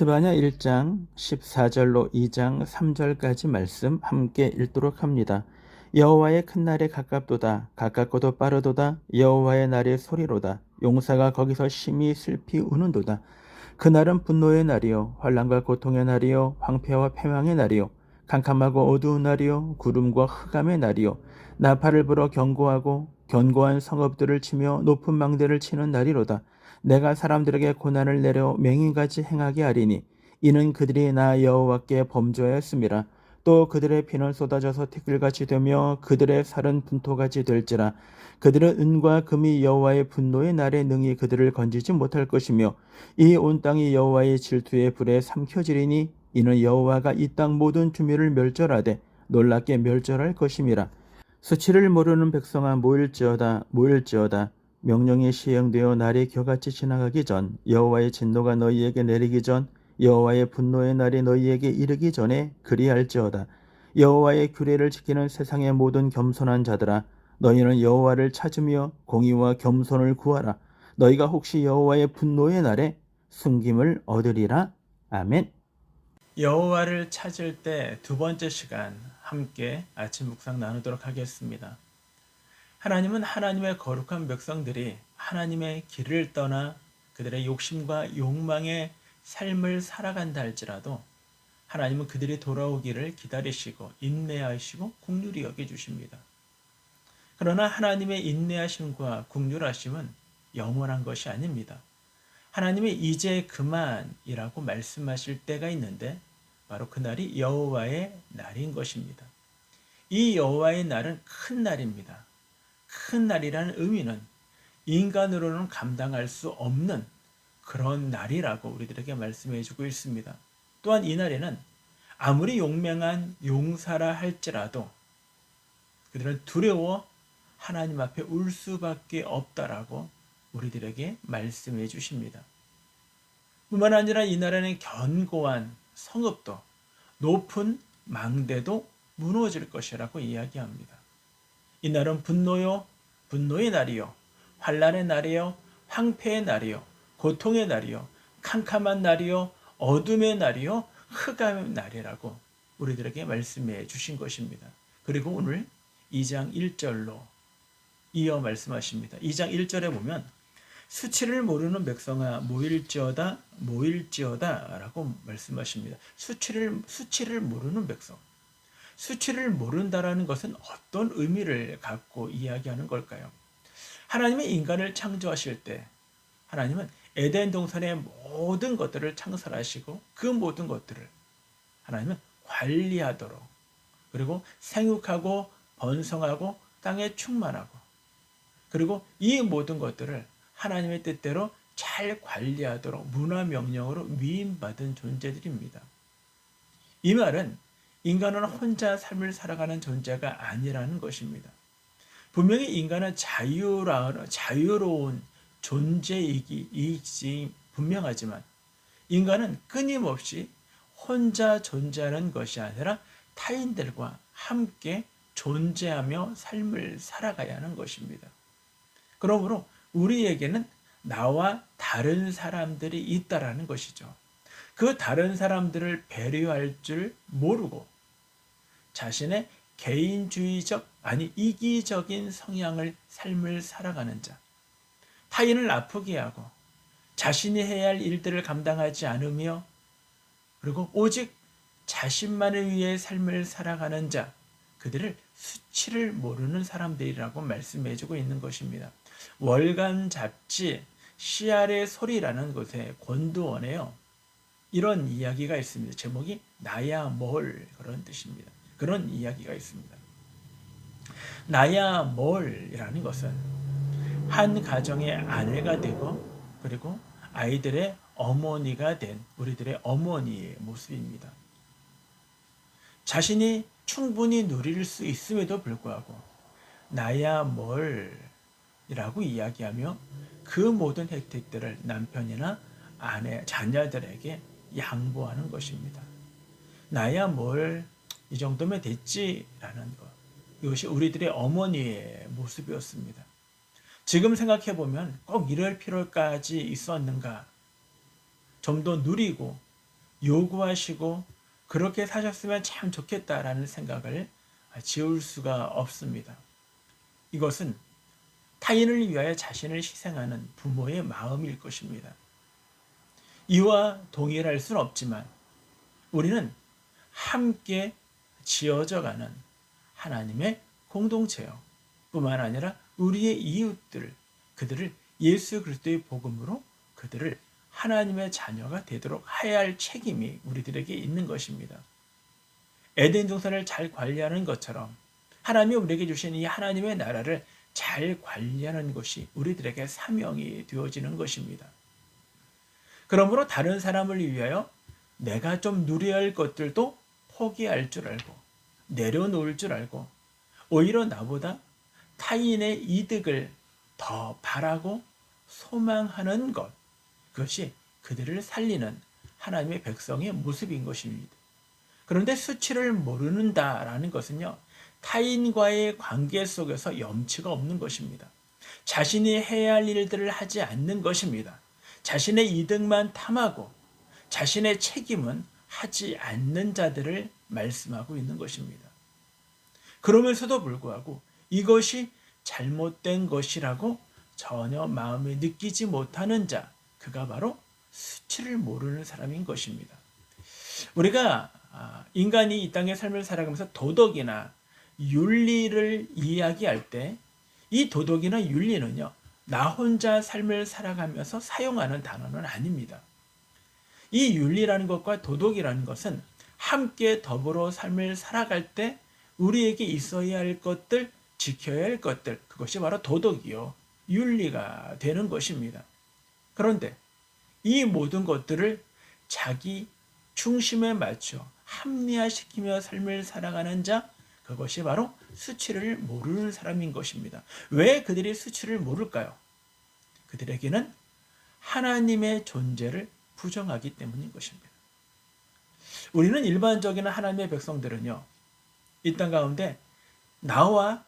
스바냐 1장 14절로 2장 3절까지 말씀 함께 읽도록 합니다. 여호와의 큰 날에 가깝도다. 가깝고도 빠르도다. 여호와의 날의 소리로다. 용사가 거기서 심히 슬피 우는도다. 그날은 분노의 날이요 환난과 고통의 날이요 황폐와 패망의 날이요 캄캄하고 어두운 날이요 구름과 흑암의 날이요 나팔을 불어 경고하고 견고한 성읍들을 치며 높은 망대를 치는 날이로다. 내가 사람들에게 고난을 내려 맹인같이 행하게 하리니 이는 그들이 나 여호와께 범죄하였음이라. 또 그들의 피는 쏟아져서 티끌같이 되며 그들의 살은 분토같이 될지라. 그들은 은과 금이 여호와의 분노의 날에 능히 그들을 건지지 못할 것이며 이 온 땅이 여호와의 질투의 불에 삼켜지리니 이는 여호와가 이 땅 모든 주민을 멸절하되 놀랍게 멸절할 것임이라. 수치를 모르는 백성아 모일지어다 모일지어다. 명령이 시행되어 날이 겨같이 지나가기 전 여호와의 진노가 너희에게 내리기 전 여호와의 분노의 날이 너희에게 이르기 전에 그리할지어다. 여호와의 규례를 지키는 세상의 모든 겸손한 자들아 너희는 여호와를 찾으며 공의와 겸손을 구하라. 너희가 혹시 여호와의 분노의 날에 숨김을 얻으리라. 아멘. 여호와를 찾을 때 두 번째 시간 함께 아침 묵상 나누도록 하겠습니다. 하나님은 하나님의 거룩한 백성들이 하나님의 길을 떠나 그들의 욕심과 욕망의 삶을 살아간다 할지라도 하나님은 그들이 돌아오기를 기다리시고 인내하시고 긍휼히 여겨주십니다. 그러나 하나님의 인내하심과 긍휼하심은 영원한 것이 아닙니다. 하나님이 이제 그만이라고 말씀하실 때가 있는데 바로 그날이 여호와의 날인 것입니다. 이 여호와의 날은 큰 날입니다. 큰 날이라는 의미는 인간으로는 감당할 수 없는 그런 날이라고 우리들에게 말씀해 주고 있습니다. 또한 이 날에는 아무리 용맹한 용사라 할지라도 그들은 두려워 하나님 앞에 울 수밖에 없다라고 우리들에게 말씀해 주십니다. 뿐만 아니라 이 날에는 견고한 성읍도 높은 망대도 무너질 것이라고 이야기합니다. 이 날은 분노의 날이요 환난의 날이요 황폐의 날이요 고통의 날이요 캄캄한 날이요 어둠의 날이요 흑암의 날이라고 우리들에게 말씀해 주신 것입니다. 그리고 오늘 2장 1절로 이어 말씀하십니다. 2장 1절에 보면 수치를 모르는 백성아 모일지어다 모일지어다 라고 말씀하십니다. 수치를 모르는 백성. 수치를 모른다라는 것은 어떤 의미를 갖고 이야기하는 걸까요? 하나님이 인간을 창조하실 때 하나님은 에덴 동산의 모든 것들을 창설하시고 그 모든 것들을 하나님은 관리하도록 그리고 생육하고 번성하고 땅에 충만하고 그리고 이 모든 것들을 하나님의 뜻대로 잘 관리하도록 문화 명령으로 위임받은 존재들입니다. 이 말은 인간은 혼자 삶을 살아가는 존재가 아니라는 것입니다. 분명히 인간은 자유로운 존재이기 분명하지만 인간은 끊임없이 혼자 존재하는 것이 아니라 타인들과 함께 존재하며 삶을 살아가야 하는 것입니다. 그러므로 우리에게는 나와 다른 사람들이 있다라는 것이죠. 그 다른 사람들을 배려할 줄 모르고 자신의 개인주의적 이기적인 성향을 삶을 살아가는 자, 타인을 아프게 하고 자신이 해야 할 일들을 감당하지 않으며 그리고 오직 자신만을 위해 삶을 살아가는 자, 그들을 수치를 모르는 사람들이라고 말씀해주고 있는 것입니다. 월간 잡지 씨알의 소리라는 곳에 권두원에요. 이런 이야기가 있습니다. 제목이 나야 뭘 그런 뜻입니다. 그런 이야기가 있습니다. 나야 뭘이라는 것은 한 가정의 아내가 되고 그리고 아이들의 어머니가 된 우리들의 어머니의 모습입니다. 자신이 충분히 누릴 수 있음에도 불구하고 나야 뭘이라고 이야기하며 그 모든 혜택들을 남편이나 아내, 자녀들에게 양보하는 것입니다. 나야 뭘 이 정도면 됐지라는 것. 이것이 우리들의 어머니의 모습이었습니다. 지금 생각해보면 꼭 이럴 필요까지 있었는가? 좀 더 누리고 요구하시고 그렇게 사셨으면 참 좋겠다라는 생각을 지울 수가 없습니다. 이것은 타인을 위하여 자신을 희생하는 부모의 마음일 것입니다. 이와 동일할 수는 없지만 우리는 함께 지어져가는 하나님의 공동체요. 뿐만 아니라 우리의 이웃들, 그들을 예수 그리스도의 복음으로 그들을 하나님의 자녀가 되도록 해야 할 책임이 우리들에게 있는 것입니다. 에덴 동산을 잘 관리하는 것처럼 하나님이 우리에게 주신 이 하나님의 나라를 잘 관리하는 것이 우리들에게 사명이 되어지는 것입니다. 그러므로 다른 사람을 위하여 내가 좀 누려야 할 것들도 포기할 줄 알고 내려놓을 줄 알고 오히려 나보다 타인의 이득을 더 바라고 소망하는 것, 그것이 그들을 살리는 하나님의 백성의 모습인 것입니다. 그런데 수치를 모르는다라는 것은요, 타인과의 관계 속에서 염치가 없는 것입니다. 자신이 해야 할 일들을 하지 않는 것입니다. 자신의 이득만 탐하고 자신의 책임은 하지 않는 자들을 말씀하고 있는 것입니다. 그러면서도 불구하고 이것이 잘못된 것이라고 전혀 마음에 느끼지 못하는 자, 그가 바로 수치를 모르는 사람인 것입니다. 우리가 인간이 이 땅의 삶을 살아가면서 도덕이나 윤리를 이야기할 때 이 도덕이나 윤리는요, 나 혼자 삶을 살아가면서 사용하는 단어는 아닙니다. 이 윤리라는 것과 도덕이라는 것은 함께 더불어 삶을 살아갈 때 우리에게 있어야 할 것들, 지켜야 할 것들, 그것이 바로 도덕이요, 윤리가 되는 것입니다. 그런데 이 모든 것들을 자기 중심에 맞춰 합리화시키며 삶을 살아가는 자, 그것이 바로 수치를 모르는 사람인 것입니다. 왜 그들이 수치를 모를까요? 그들에게는 하나님의 존재를 부정하기 때문인 것입니다. 우리는 일반적인 하나님의 백성들은요, 이 땅 가운데 나와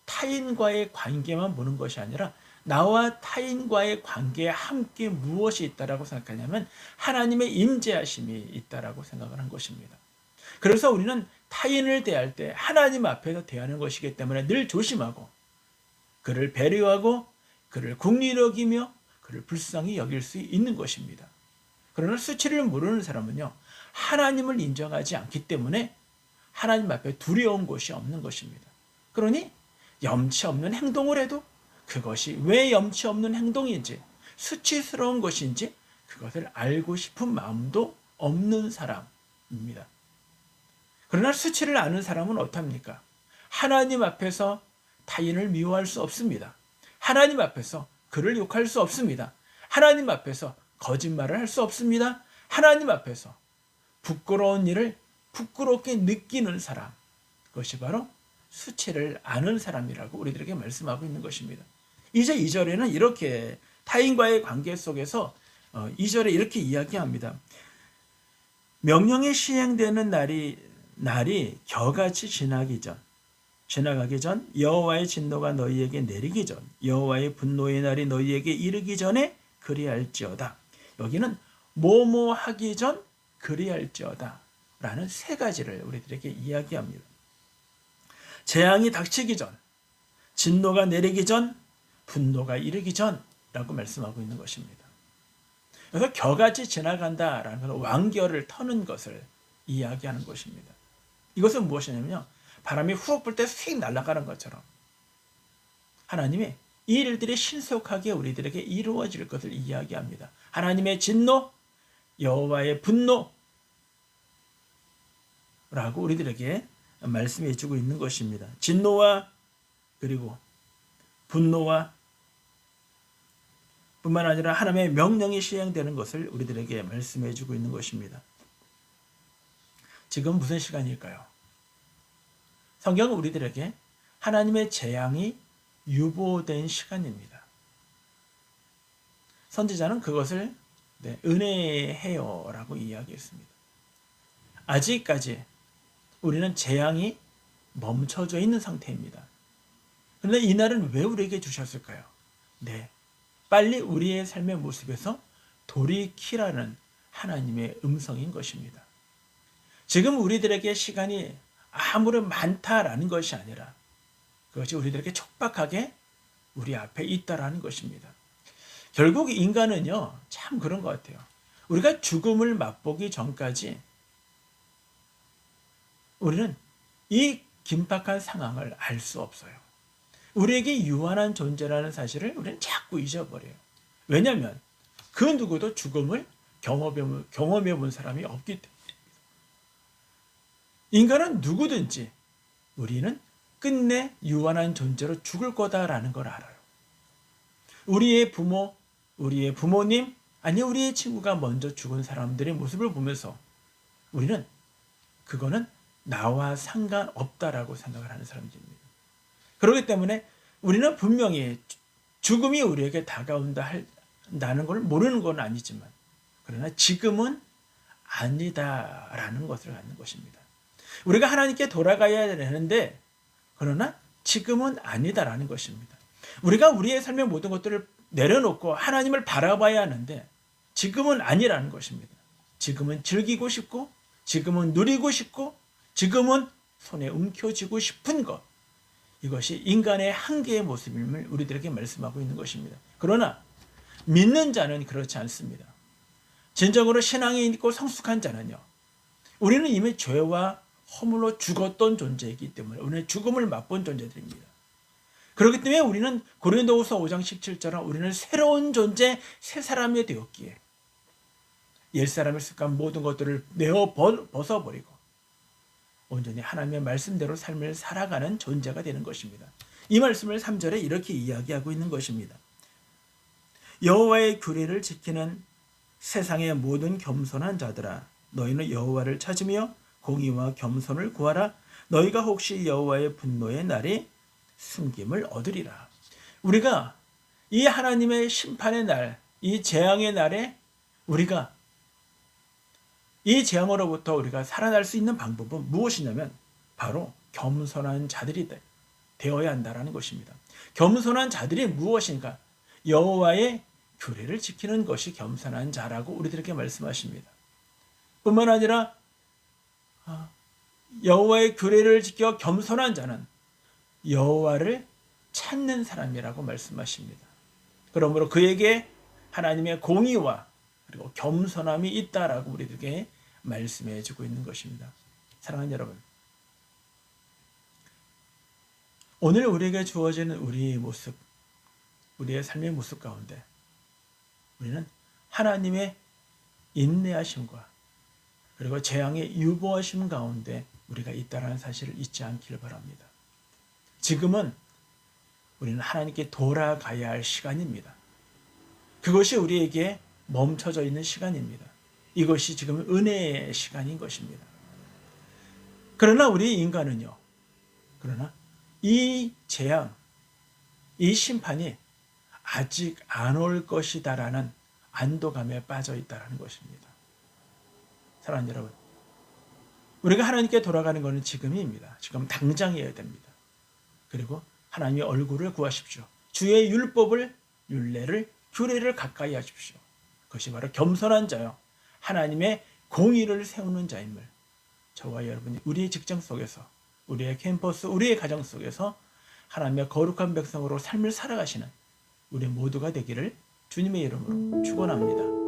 타인과의 관계만 보는 것이 아니라 나와 타인과의 관계에 함께 무엇이 있다라고 생각하냐면 하나님의 임재하심이 있다라고 생각을 한 것입니다. 그래서 우리는 타인을 대할 때 하나님 앞에서 대하는 것이기 때문에 늘 조심하고 그를 배려하고 그를 긍휼히 여기며 그를 불쌍히 여길 수 있는 것입니다. 그러나 수치를 모르는 사람은요, 하나님을 인정하지 않기 때문에 하나님 앞에 두려운 것이 없는 것입니다. 그러니 염치 없는 행동을 해도 그것이 왜 염치 없는 행동인지, 수치스러운 것인지 그것을 알고 싶은 마음도 없는 사람입니다. 그러나 수치를 아는 사람은 어떻습니까? 하나님 앞에서 타인을 미워할 수 없습니다. 하나님 앞에서 그를 욕할 수 없습니다. 하나님 앞에서 거짓말을 할 수 없습니다. 하나님 앞에서 부끄러운 일을 부끄럽게 느끼는 사람, 그것이 바로 수치를 아는 사람이라고 우리들에게 말씀하고 있는 것입니다. 이제 2절에는 이렇게 타인과의 관계 속에서 2절에 이렇게 이야기합니다. 명령이 시행되는 날이 겨같이 지나가기 전 여호와의 진노가 너희에게 내리기 전 여호와의 분노의 날이 너희에게 이르기 전에 그리할지어다. 여기는 뭐뭐 하기 전 그리할지어다 라는 세 가지를 우리들에게 이야기합니다. 재앙이 닥치기 전, 진노가 내리기 전, 분노가 이르기 전라고 말씀하고 있는 것입니다. 그래서 겨같이 지나간다라는 것은 완결을 터는 것을 이야기하는 것입니다. 이것은 무엇이냐면요, 바람이 훅 불 때 휙 날아가는 것처럼 하나님이 이 일들이 신속하게 우리들에게 이루어질 것을 이야기합니다. 하나님의 진노, 여호와의 분노라고 우리들에게 말씀해 주고 있는 것입니다. 진노와 그리고 분노와 뿐만 아니라 하나님의 명령이 시행되는 것을 우리들에게 말씀해 주고 있는 것입니다. 지금 무슨 시간일까요? 성경은 우리들에게 하나님의 재앙이 유보된 시간입니다. 선지자는 그것을 은혜해요라고 이야기했습니다. 아직까지 우리는 재앙이 멈춰져 있는 상태입니다. 그런데 이 날은 왜 우리에게 주셨을까요? 빨리 우리의 삶의 모습에서 돌이키라는 하나님의 음성인 것입니다. 지금 우리들에게 시간이 아무런 많다라는 것이 아니라 그것이 우리들에게 촉박하게 우리 앞에 있다라는 것입니다. 결국 인간은요, 참 그런 것 같아요. 우리가 죽음을 맛보기 전까지 우리는 이 긴박한 상황을 알 수 없어요. 우리에게 유한한 존재라는 사실을 우리는 자꾸 잊어버려요. 왜냐하면 그 누구도 죽음을 경험해 본 사람이 없기 때문에. 인간은 누구든지 우리는 끝내 유한한 존재로 죽을 거다라는 걸 알아요. 우리의 부모, 우리의 부모님, 아니 우리의 친구가 먼저 죽은 사람들의 모습을 보면서 우리는 그거는 나와 상관없다라고 생각을 하는 사람들입니다. 그렇기 때문에 우리는 분명히 죽음이 우리에게 다가온다는 걸 모르는 건 아니지만 그러나 지금은 아니다라는 것을 갖는 것입니다. 우리가 하나님께 돌아가야 되는데 그러나 지금은 아니다라는 것입니다. 우리가 우리의 삶의 모든 것들을 내려놓고 하나님을 바라봐야 하는데 지금은 아니라는 것입니다. 지금은 즐기고 싶고 지금은 누리고 싶고 지금은 손에 움켜쥐고 싶은 것, 이것이 인간의 한계의 모습임을 우리들에게 말씀하고 있는 것입니다. 그러나 믿는 자는 그렇지 않습니다. 진정으로 신앙이 있고 성숙한 자는요, 우리는 이미 죄와 허물로 죽었던 존재이기 때문에 우리는 죽음을 맛본 존재들입니다. 그렇기 때문에 우리는 고린도후서 5장 17절은 우리는 새로운 존재, 새 사람이 되었기에 옛사람의 습관 모든 것들을 내어 벗어버리고 온전히 하나님의 말씀대로 삶을 살아가는 존재가 되는 것입니다. 이 말씀을 3절에 이렇게 이야기하고 있는 것입니다. 여호와의 규례를 지키는 세상의 모든 겸손한 자들아, 너희는 여호와를 찾으며 공의와 겸손을 구하라. 너희가 혹시 여호와의 분노의 날에 숨김을 얻으리라. 우리가 이 하나님의 심판의 날, 이 재앙의 날에 우리가 이 재앙으로부터 우리가 살아날 수 있는 방법은 무엇이냐면 바로 겸손한 자들이 되어야 한다는 것입니다. 겸손한 자들이 무엇인가? 여호와의 규례를 지키는 것이 겸손한 자라고 우리들에게 말씀하십니다. 뿐만 아니라 여호와의 규례를 지켜 겸손한 자는 여호와를 찾는 사람이라고 말씀하십니다. 그러므로 그에게 하나님의 공의와 그리고 겸손함이 있다라고 우리들에게 말씀해 주고 있는 것입니다. 사랑하는 여러분, 오늘 우리에게 주어지는 우리의 모습, 우리의 삶의 모습 가운데 우리는 하나님의 인내하심과 그리고 재앙의 유보하심 가운데 우리가 있다는 사실을 잊지 않기를 바랍니다. 지금은 우리는 하나님께 돌아가야 할 시간입니다. 그것이 우리에게 멈춰져 있는 시간입니다. 이것이 지금 은혜의 시간인 것입니다. 그러나 우리 인간은요, 그러나 이 재앙, 이 심판이 아직 안 올 것이다라는 안도감에 빠져 있다는 것입니다. 사랑하는 여러분, 우리가 하나님께 돌아가는 것은 지금입니다. 지금 당장이어야 됩니다. 그리고 하나님의 얼굴을 구하십시오. 주의 율법을, 율례를, 규례를 가까이 하십시오. 그것이 바로 겸손한 자요, 하나님의 공의를 세우는 자임을 저와 여러분이 우리의 직장 속에서, 우리의 캠퍼스, 우리의 가정 속에서 하나님의 거룩한 백성으로 삶을 살아가시는 우리 모두가 되기를 주님의 이름으로 축원합니다.